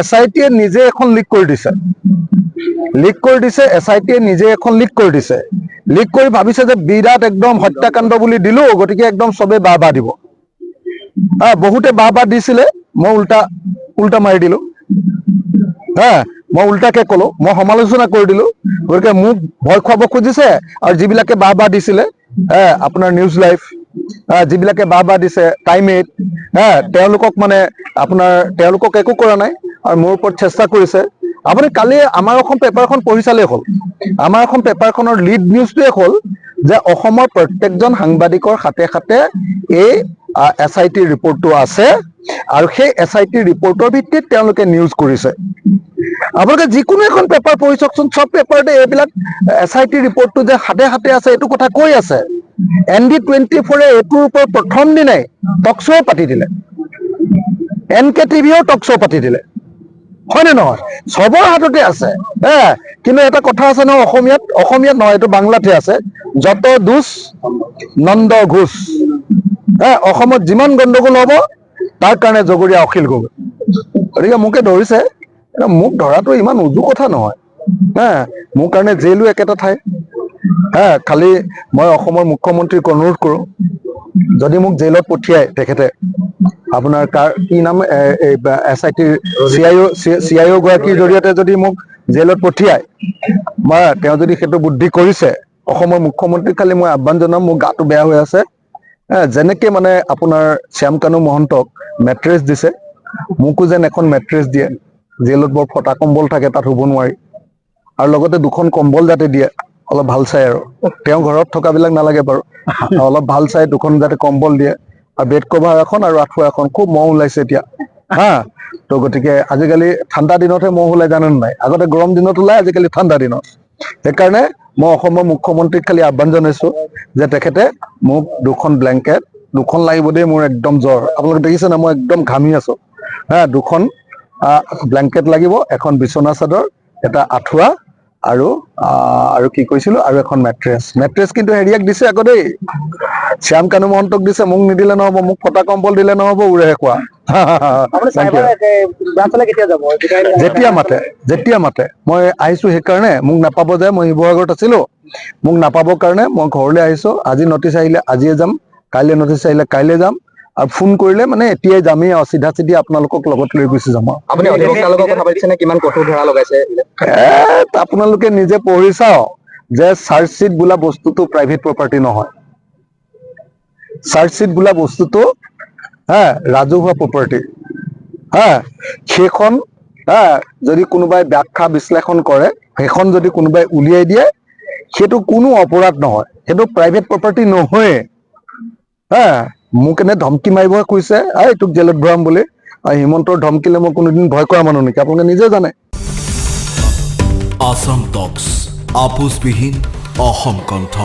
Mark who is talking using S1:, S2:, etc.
S1: SIT-য়ে নিজে এখন লিক কৰি দিছে, SIT-য়ে নিজে এখন লিক কৰি দিছে। লিক কৰি ভাবিছে যে বিৰাট একদম হত্যাকাণ্ড বুলি দিলো, গতিকে একদম চবে বাহ দিব। বহুতে বাহ দিছিলে, মই উল্টা মাৰি দিলো। মই উল্টাকে ক'লো, মই সমালোচনা কৰি দিলো। গতিকে মোক ভয় খুৱাব খুজিছে, আৰু যিবিলাকে বাহ দিছিলে, আপোনাৰ নিউজ লাইভ, যিবিলাকে বাহ দিছে, টাইম 8, তেওঁলোকক মানে তেওঁলোকক একো কৰা নাই, আৰু মোৰ ওপৰত চেষ্টা কৰিছে। আপুনি কালি আমাৰ অসম পেপাৰখন পঢ়ি চালেই হ'ল। আমাৰ অসম পেপাৰখনৰ লিড নিউজটোৱে হ'ল যে অসমৰ প্ৰত্যেকজন সাংবাদিকৰ হাতে হাতে এই SIT ৰিপৰ্টটো আছে, আৰু সেই SIT ৰিপৰ্টৰ ভিত্তিত তেওঁলোকে নিউজ কৰিছে। আপোনালোকে যিকোনো এখন পেপাৰ পঢ়ি চাওকচোন, চব পেপাৰতে এইবিলাক SIT ৰিপৰ্টটো যে হাতে হাতে আছে এইটো কথা কৈ আছে। ND24-এ এইটোৰ ওপৰত প্ৰথম দিনাই টক শ্ব' পাতি দিলে, NK TV-য়েও টক শ্ব' পাতি দিলে, হয় নে নহয়? চবৰ হাততে আছে। কিন্তু এটা কথা আছে নহয়, অসমীয়াত নহয়, এইটো বাংলাতে আছে, যত দোষ নন্দ ঘোষ। অসমত যিমান গণ্ডগোল হ'ব তাৰ কাৰণে জগৰীয়া অখিল গগৈ। গতিকে মোকে ধৰিছে, মোক ধৰাটো ইমান উজু কথা নহয়। মোৰ কাৰণে জেইলো একেটা ঠাই। খালি মই অসমৰ মুখ্যমন্ত্ৰীক অনুৰোধ কৰোঁ, যদি মোক জেইলত পঠিয়ায় তেখেতে, আপোনাৰ কি নাম, SIT-ৰ CIO গৰাকীৰ জৰিয়তে যদি মোক জেলত পঠিয়ায়, তেওঁ যদি সেইটো বুদ্ধি কৰিছে, অসমৰ মুখ্যমন্ত্ৰীক খালি মই আহ্বান জনাম, মোৰ গাটো বেয়া হৈ আছে। যেনেকে মানে আপোনাৰ শ্যাম কানু মহন্তক মেট্ৰেছ দিছে, মোকো যেন এখন মেট্ৰেছ দিয়ে। জেলত বৰ ফটা কম্বল থাকে, তাত শুব নোৱাৰি, আৰু লগতে 2খন কম্বল যাতে দিয়ে, অলপ ভাল চাই। আৰু তেওঁ ঘৰত থকাবিলাক নালাগে বাৰু, অলপ ভাল চাই 2খন যাতে কম্বল দিয়ে, আৰু বেড কভাৰ এখন আৰু আঁঠুৱা এখন। খুব মহ ওলাইছে এতিয়া, তো গতিকে আজিকালি ঠাণ্ডা দিনতহে মহ ওলাই, জানেনে নাই? আগতে গৰম দিনত ওলাই, আজিকালি ঠাণ্ডা দিনত। সেইকাৰণে মই অসমৰ মুখ্যমন্ত্ৰীক খালি আহ্বান জনাইছো যে তেখেতে মোক 2খন ব্লেংকেট, 2খন লাগিব দেই, মোৰ একদম জ্বৰ। আপোনালোকে দেখিছে না, মই একদম ঘামি আছো। 2খন ব্লেংকেট লাগিব, এখন বিচনা চাদৰ, এটা আঁঠুৱা, আৰু কি কৈছিলো, আৰু এখন মেট্ৰেছ কিন্তু হেৰিয়াক দিছে আকৌ দেই, শ্যাম কানু মহন্তক দিছে, মোক নিদিলে নহব। মোক ফটা কম্বল দিলে নহব, উৰেহে কোৱা। যেতিয়া মাতে মই আহিছো। সেইকাৰণে মোক নাপাব, যে মই শিৱসাগৰত আছিলো, মোক নাপাবৰ কাৰণে মই ঘৰলৈ আহিছো। আজি নটিচ আহিলে আজিয়ে যাম, কাইলৈ নটিচ আহিলে কাইলৈ যাম, আৰু ফোন কৰিলে মানে এতিয়াই যামেই, আৰু চিধা আপোনালোকক লগত লৈ গুচি যাম।
S2: আপুনি অধিবক্তাৰ লগত কথা পাতিছেনে? কিমান কঠোৰ ধৰা লগাইছে?
S1: আপোনালোকে নিজে পঢ়ি চাওক যে চাৰ্জশ্বিট বোলা বস্তুটো প্ৰাইভেট প্ৰপাৰ্টি নহয়। চাৰ্জশ্বিট বোলা বস্তুটো ৰাজহুৱা প্ৰপাৰ্টি। সেইখন যদি কোনোবাই ব্যাখ্যা বিশ্লেষণ কৰে, সেইখন যদি কোনোবাই উলিয়াই দিয়ে, সেইটো কোনো অপৰাধ নহয়, সেইটো প্ৰাইভেট প্ৰপাৰ্টি নহয়ে। মোক এনে ধমকি মাৰিব কৈছে, তোক জেলত ভৰাম বুলি। হিমন্তৰ ধমকিলে মই কোনোদিন ভয় কৰা মানুহ নেকি? আপোনালোকে নিজে জানে।
S3: আসাম টক্স, আপোচবিহীন অসম কণ্ঠ।